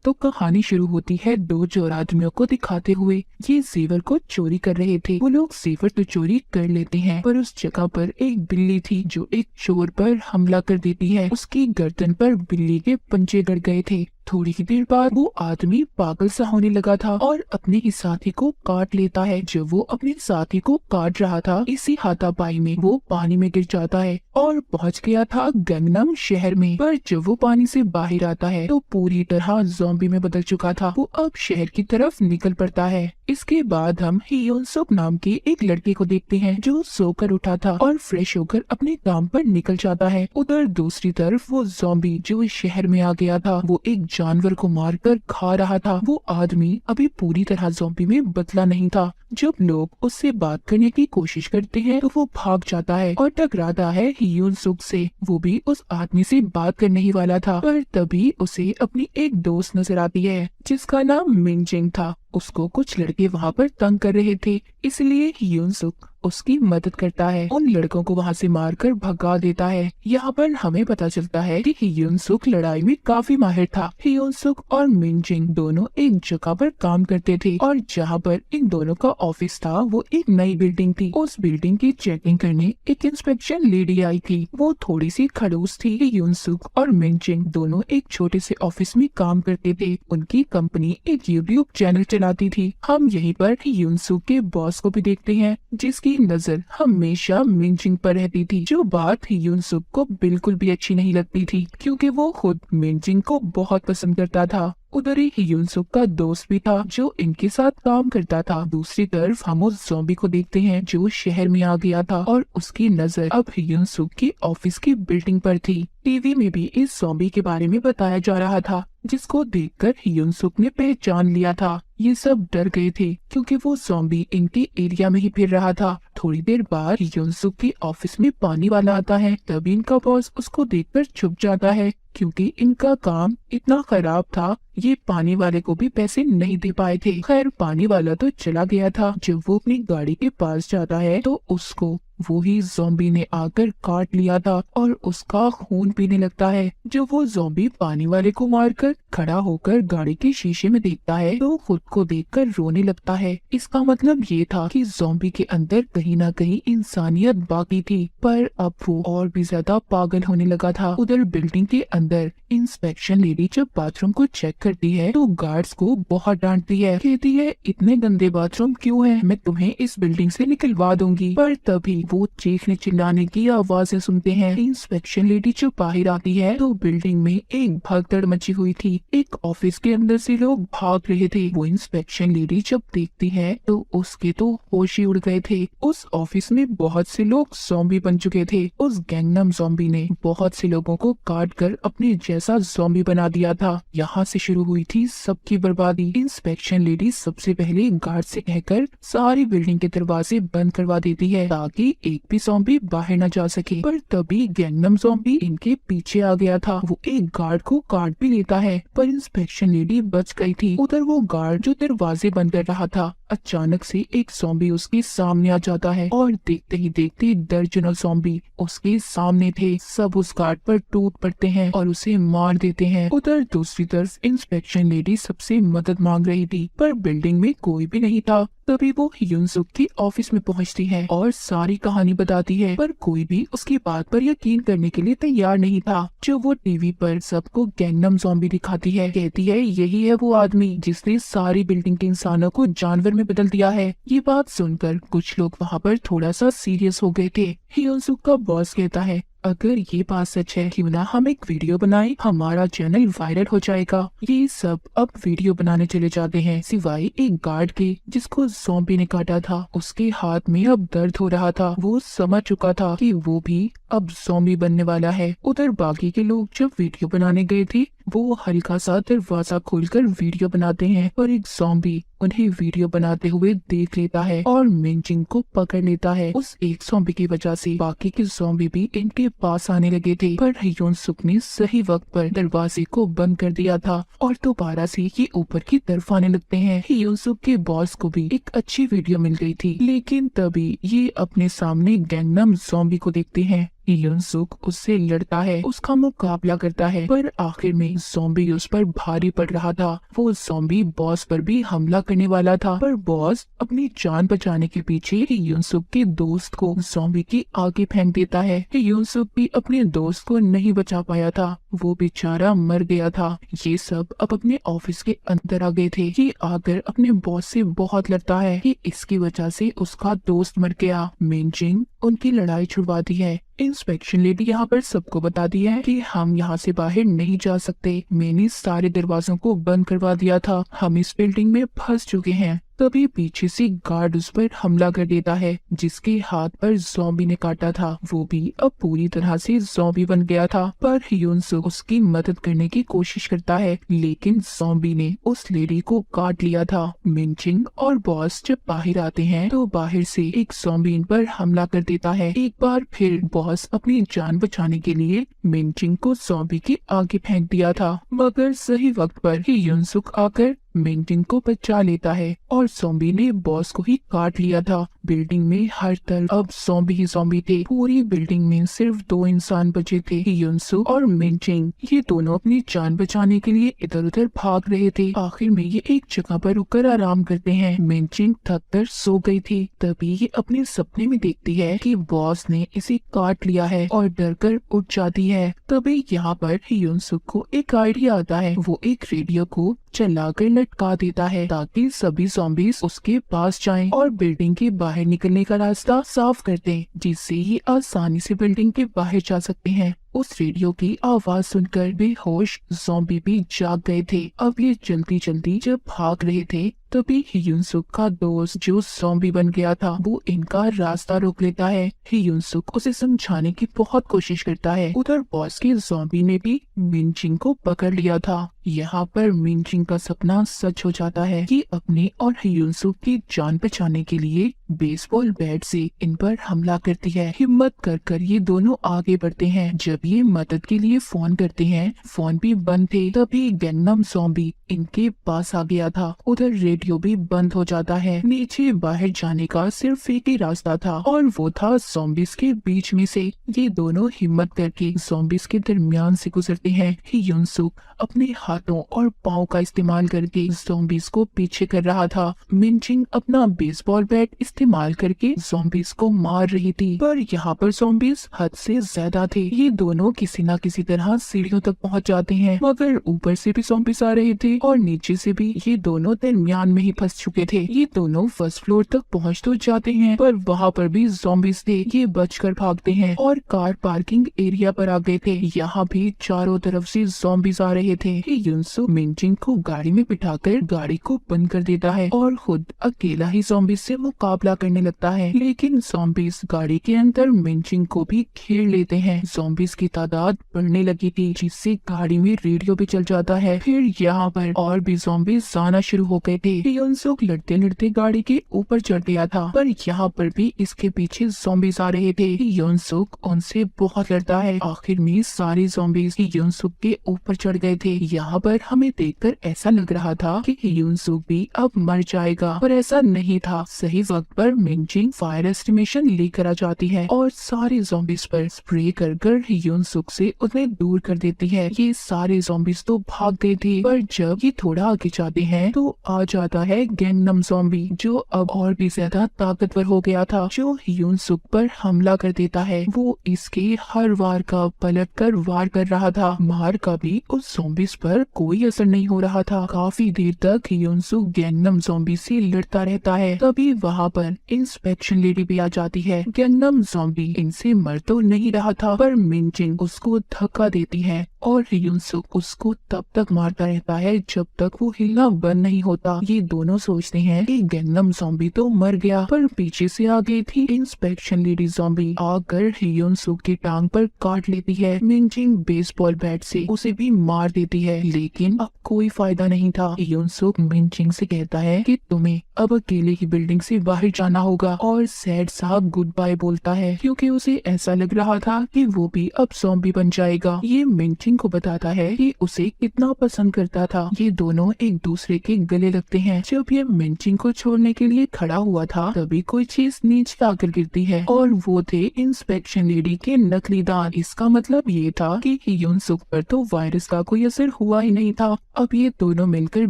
तो कहानी शुरू होती है दो चोर आदमियों को दिखाते हुए। ये जेवर को चोरी कर रहे थे। वो लोग जेवर तो चोरी कर लेते हैं, पर उस जगह पर एक बिल्ली थी जो एक चोर पर हमला कर देती है। उसकी गर्दन पर बिल्ली के पंजे गड़ गए थे। थोड़ी ही देर बाद वो आदमी पागल सा होने लगा था और अपने ही साथी को काट लेता है। जब वो अपने साथी को काट रहा था, इसी हाथापाई में वो पानी में गिर जाता है और पहुंच गया था गंगनम शहर में। पर जब वो पानी से बाहर आता है तो पूरी तरह ज़ॉम्बी में बदल चुका था। वो अब शहर की तरफ निकल पड़ता है। इसके बाद हम हियोन सुक नाम के एक लड़के को देखते हैं जो सोकर उठा था और फ्रेश होकर अपने काम पर निकल जाता है। उधर दूसरी तरफ वो ज़ॉम्बी जो इस शहर में आ गया था, वो एक जानवर को मारकर खा रहा था। वो आदमी अभी पूरी तरह ज़ॉम्बी में बदला नहीं था। जब लोग उससे बात करने की कोशिश करते हैं तो वो भाग जाता है और टकराता है हियोन सुक से। वो भी उस आदमी से बात करने ही वाला था, पर तभी उसे अपनी एक दोस्त नजर आती है जिसका नाम मिनजिंग था। उसको कुछ लड़के वहाँ पर तंग कर रहे थे, इसलिए हियोन सुक उसकी मदद करता है। उन लड़कों को वहाँ से मारकर भगा देता है। यहाँ पर हमें पता चलता है कि हियोन सुक लड़ाई में काफी माहिर था। हियोन सुक और मिनजिंग दोनों एक जगह पर काम करते थे और जहाँ पर इन दोनों का ऑफिस था वो एक नई बिल्डिंग थी। उस बिल्डिंग की चेकिंग करने एक इंस्पेक्शन लेडी आई थी। वो थोड़ी सी खड़ूस थी। हियोन सुक और मिनजिंग दोनों एक छोटे से ऑफिस में काम करते थे। उनकी कंपनी एक यूट्यूब चैनल चलाती थी। हम यहीं पर हियोन सुक के बॉस को भी देखते हैं जिसकी नजर हमेशा मिनजिंग पर रहती थी, जो बात हियोन सुक को बिल्कुल भी अच्छी नहीं लगती थी क्योंकि वो खुद मिनजिंग को बहुत पसंद करता था। उधर ही हियोन सुक का दोस्त भी था जो इनके साथ काम करता था। दूसरी तरफ हम उस ज़ॉम्बी को देखते हैं जो शहर में आ गया था और उसकी नजर अब हियोन सुक की ऑफिस की बिल्डिंग पर थी। टीवी में भी इस ज़ॉम्बी के बारे में बताया जा रहा था जिसको देखकर हियोन सुक ने पहचान लिया था। ये सब डर गए थे क्योंकि वो ज़ॉम्बी इनके एरिया में ही फिर रहा था। थोड़ी देर बाद हियोन सुक के ऑफिस में पानी वाला आता है। तभी इनका बॉस उसको देखकर छुप जाता है क्योंकि इनका काम इतना खराब था, ये पानी वाले को भी पैसे नहीं दे पाए थे। खैर पानी वाला तो चला गया था। जब वो अपनी गाड़ी के पास जाता है तो उसको वो ही ज़ॉम्बी ने आकर काट लिया था और उसका खून पीने लगता है। जब वो ज़ॉम्बी पानी वाले को मारकर खड़ा होकर गाड़ी के शीशे में देखता है तो खुद को देखकर रोने लगता है। इसका मतलब ये था कि ज़ॉम्बी के अंदर कहीं ना कहीं इंसानियत बाकी थी, पर अब वो और भी ज्यादा पागल होने लगा था। उधर बिल्डिंग के अंदर इंस्पेक्शन लेडी जब बाथरूम को चेक करती है तो गार्ड्स को बहुत डांटती है। कहती है इतने गंदे बाथरूम क्यों हैं? मैं तुम्हें इस बिल्डिंग से निकलवा दूंगी। पर तभी वो चीखने चिल्लाने की आवाजें सुनते हैं। इंस्पेक्शन लेडी जब बाहर आती है तो बिल्डिंग में एक भगदड़ मची हुई थी। एक ऑफिस के अंदर से लोग भाग रहे थे। वो इंस्पेक्शन लेडी जब देखती है तो उसके तो होश ही उड़ गए थे। उस ऑफिस में बहुत से लोग ज़ॉम्बी बन चुके थे। उस गैंगनम ज़ॉम्बी ने बहुत से लोगों को काट कर अपने जैसा ज़ॉम्बी बना दिया था। यहाँ से शुरू हुई थी सबकी बर्बादी। इंस्पेक्शन लेडी सबसे पहले गार्ड से कहकर सारी बिल्डिंग के दरवाजे बंद करवा देती है ताकि एक भी ज़ॉम्बी बाहर न जा सके। पर तभी गैंगनम ज़ॉम्बी इनके पीछे आ गया था। वो एक गार्ड को काट भी लेता है, पर इंस्पेक्शन लेडी बच गई थी। उधर वो गार्ड जो दरवाजे बंद कर रहा था, अचानक से एक ज़ॉम्बी उसके सामने आ जाता है और देखते ही देखते दर्जनों ज़ॉम्बी उसके सामने थे। सब उस गार्ड पर टूट पड़ते हैं और उसे मार देते हैं। उधर दूसरी तरफ इंस्पेक्शन लेडी सबसे मदद मांग रही थी, पर बिल्डिंग में कोई भी नहीं था। तभी वो हियोन सुक की ऑफिस में पहुंचती है और सारी कहानी बताती है, पर कोई भी उसकी बात पर यकीन करने के लिए तैयार नहीं था। जो वो टीवी पर सबको गैंगनम ज़ॉम्बी दिखाती है। कहती है यही है वो आदमी जिसने सारी बिल्डिंग के इंसानों को जानवर में बदल दिया है। ये बात सुनकर कुछ लोग वहाँ पर थोड़ा सा सीरियस हो गए थे। हियोन सुक का बॉस कहता है अगर ये बात सच है क्यों ना हम एक वीडियो बनाएं, हमारा चैनल वायरल हो जाएगा। ये सब अब वीडियो बनाने चले जाते हैं, सिवाय एक गार्ड के जिसको ज़ॉम्बी ने काटा था। उसके हाथ में अब दर्द हो रहा था। वो समझ चुका था कि वो भी अब ज़ॉम्बी बनने वाला है। उधर बाकी के लोग जब वीडियो बनाने गए थे वो हल्का सा दरवाजा खोलकर वीडियो बनाते हैं, पर एक ज़ॉम्बी उन्हें वीडियो बनाते हुए देख लेता है और मिनजिंग को पकड़ लेता है। उस एक ज़ॉम्बी की वजह से बाकी के ज़ॉम्बी भी इनके पास आने लगे थे, पर हियोन सुक ने सही वक्त पर दरवाजे को बंद कर दिया था और दोबारा से ये ऊपर की तरफ आने लगते हैं। हियोन सुक के बॉस को भी एक अच्छी वीडियो मिल गई थी, लेकिन तभी ये अपने सामने गैंगनम ज़ॉम्बी को देखते हैं। युनसुक उससे लड़ता है, उसका मुकाबला करता है, पर आखिर में ज़ॉम्बी उस पर भारी पड़ रहा था। वो ज़ॉम्बी बॉस पर भी हमला करने वाला था, पर बॉस अपनी जान बचाने के पीछे युनसुक के दोस्त को ज़ॉम्बी के आगे फेंक देता है। युनसुक भी अपने दोस्त को नहीं बचा पाया था, वो बेचारा मर गया था। ये सब अब अपने ऑफिस के अंदर आ गए थे। ये आकर अपने बॉस से बहुत लड़ता है कि इसकी वजह से उसका दोस्त मर गया। मिनजिंग उनकी लड़ाई छुड़वाती है। इंस्पेक्शन लेडी यहाँ पर सबको बताती है कि हम यहाँ से बाहर नहीं जा सकते, मैंने सारे दरवाजों को बंद करवा दिया था, हम इस बिल्डिंग में फंस चुके हैं। तभी पीछे से गार्ड उस पर हमला कर देता है, जिसके हाथ पर ज़ॉम्बी ने काटा था। वो भी अब पूरी तरह से ज़ॉम्बी बन गया था, पर युनसुक उसकी मदद करने की कोशिश करता है, लेकिन ज़ॉम्बी ने उस लेडी को काट लिया था। मिनचिंग और बॉस जब बाहर आते हैं तो बाहर से एक ज़ॉम्बी इन पर हमला कर देता है। एक बार फिर बॉस अपनी जान बचाने के लिए मिनचिंग को ज़ॉम्बी के आगे फेंक दिया था, मगर सही वक्त पर ही युनसुक आकर मिनचिंग को बचा लेता है और ज़ॉम्बी ने बॉस को ही काट लिया था। बिल्डिंग में हर तरफ अब ज़ॉम्बी ही ज़ॉम्बी थे। पूरी बिल्डिंग में सिर्फ 2 इंसान बचे थे, युनसुक और मिनचिंग। ये दोनों अपनी जान बचाने के लिए इधर उधर भाग रहे थे। आखिर में ये एक जगह पर रुककर आराम करते हैं। मिनचिंग थक कर सो गई थी। तभी ये अपने सपने में देखती है कि बॉस ने इसे काट लिया है और डर कर उठ जाती है। तभी यहाँ पर युनसुक को एक आइडिया आता है। वो एक रेडियो को चलाकर लटका देता है ताकि सभी ज़ॉम्बीज उसके पास जाएं और बिल्डिंग के बाहर निकलने का रास्ता साफ कर दें, जिससे ये आसानी से बिल्डिंग के बाहर जा सकते हैं। उस रेडियो की आवाज सुनकर बेहोश ज़ॉम्बी भी जाग गए थे। अब ये जल्दी जल्दी जब भाग रहे थे तभी युनसुक का दोस्त जो ज़ॉम्बी बन गया था वो इनका रास्ता रोक लेता है। युनसुक उसे समझाने की बहुत कोशिश करता है। उधर बॉस के ज़ॉम्बी ने भी मिनचिंग को पकड़ लिया था। यहाँ पर मिनचिंग का सपना सच हो जाता है कि अपने और युनसुक की जान बचाने के लिए बेसबॉल बैट से इन पर हमला करती है। हिम्मत कर ये दोनों आगे बढ़ते हैं। जब ये मदद के लिए फोन करते हैं, फोन भी बंद थे, तभी गैंगनम ज़ॉम्बी इनके पास आ गया था। उधर रेडियो भी बंद हो जाता है। नीचे बाहर जाने का सिर्फ एक ही रास्ता था और वो था ज़ॉम्बीज के बीच में से। ये दोनों हिम्मत करके ज़ॉम्बीज के दरमियान से गुजरते हैं। युनसुक अपने हाथों और पाँव का इस्तेमाल करके ज़ॉम्बीज को पीछे कर रहा था। मिनचिंग अपना बेसबॉल बैट इस्तेमाल करके ज़ॉम्बीज को मार रही थी, पर यहाँ पर ज़ॉम्बीज हद से ज्यादा थे। ये दोनों किसी न किसी तरह सीढ़ियों तक पहुँच जाते हैं, मगर ऊपर से भी ज़ॉम्बीज आ रहे थे और नीचे से भी। ये दोनों दरमियान में ही फंस चुके थे। ये दोनों फर्स्ट फ्लोर तक पहुँच तो जाते हैं, पर वहाँ पर भी ज़ॉम्बीज थे। ये बचकर भागते हैं और कार पार्किंग एरिया पर आ गए थे। यहाँ भी चारों तरफ से ज़ॉम्बीज आ रहे थे। युनसुक मिनचिंग को गाड़ी में बिठाकर गाड़ी को बंद कर देता है और खुद अकेला ही ज़ॉम्बीज से मुकाबला करने लगता है, लेकिन ज़ॉम्बीज गाड़ी के अंदर मिनचिंग को भी घेर लेते हैं। ज़ॉम्बीज की तादाद बढ़ने लगी थी, जिससे गाड़ी में रेडियो भी चल जाता है। फिर यहाँ पर और भी ज़ॉम्बीज आना शुरू हो गए थे। युनसुक लड़ते लड़ते गाड़ी के ऊपर चढ़ गया था, पर यहाँ पर भी इसके पीछे ज़ॉम्बीज आ रहे थे। युनसुक उनसे बहुत लड़ता है। आखिर में सारे ज़ॉम्बीज युनसुक के ऊपर चढ़ गए थे। यहाँ पर हमें देखकर ऐसा लग रहा था कि युनसुक भी अब मर जाएगा, पर ऐसा नहीं था। सही वक्त पर मिनचिंग फायर एस्टिमेशन लेकर आ जाती है और सारे ज़ॉम्बीज पर स्प्रे कर कर युनसुक से उन्हें दूर कर देती है। ये सारे ज़ॉम्बीज तो भाग गए थे, पर जब ये थोड़ा आगे जाते हैं तो आ जाता है गैंगनम ज़ॉम्बी, जो अब और भी ज्यादा ताकतवर हो गया था, जो युनसुक पर हमला कर देता है। वो इसके हर वार का पलट कर वार कर रहा था। मार का भी उस ज़ॉम्बीज पर कोई असर नहीं हो रहा था। काफी देर तक युनसुक गैंगनम ज़ॉम्बी से लड़ता रहता है। तभी वहाँ पर इंस्पेक्शन लेडी भी आ जाती है। गैंगनम ज़ॉम्बी इनसे मर तो नहीं रहा था, पर मिनचिंग उसको धक्का देती है और युनसुक उसको तब तक मारता रहता है जब तक वो हिलना बंद नहीं होता। ये दोनों सोचते हैं कि गैंगनम ज़ॉम्बी तो मर गया, पर पीछे से आ गई थी इंस्पेक्शन लेडी ज़ॉम्बी, आकर युनसुक की टांग पर काट लेती है। मिनचिंग बेसबॉल बैट से उसे भी मार देती है, लेकिन अब कोई फायदा नहीं था। युनसुक मिनचिंग से कहता है कि तुम्हें अब अकेले ही बिल्डिंग से बाहर जाना होगा और सैड साहब गुड बाय बोलता है क्योंकि उसे ऐसा लग रहा था कि वो भी अब ज़ॉम्बी बन जाएगा। ये मिनचिंग को बताता है कि उसे कितना पसंद करता था। ये दोनों एक दूसरे के गले लगते हैं। जब ये मिनचिंग को छोड़ने के लिए खड़ा हुआ था तभी कोई चीज नीचे आकर गिरती है और वो थे इंस्पेक्शन लेडी के नकली दांत। इसका मतलब ये था कि यूनसुक पर तो वायरस का कोई असर हुआ ही नहीं था। अब ये दोनों मिलकर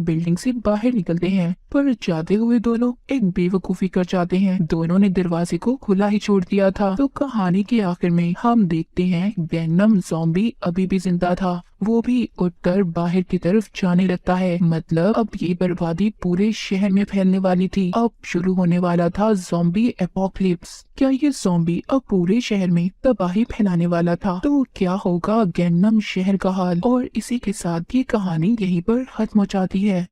बिल्डिंग से बाहर निकलते हैं पर जाते हुए दोनों एक बेवकूफी कर जाते हैं। दोनों ने दरवाजे को खुला ही छोड़ दिया था। तो कहानी के आखिर में हम देखते हैं वेनम ज़ॉम्बी अभी भी जिंदा था। वो भी उठकर बाहर की तरफ जाने लगता है। मतलब अब ये बर्बादी पूरे शहर में फैलने वाली थी। अब शुरू होने वाला था ज़ॉम्बी एपोकलिप्स। क्या ये ज़ॉम्बी अब पूरे शहर में तबाही फैलाने वाला था? तो क्या होगा गैंगनम शहर का हाल? और इसी के साथ ये कहानी यहीं पर खत्म हो जाती है।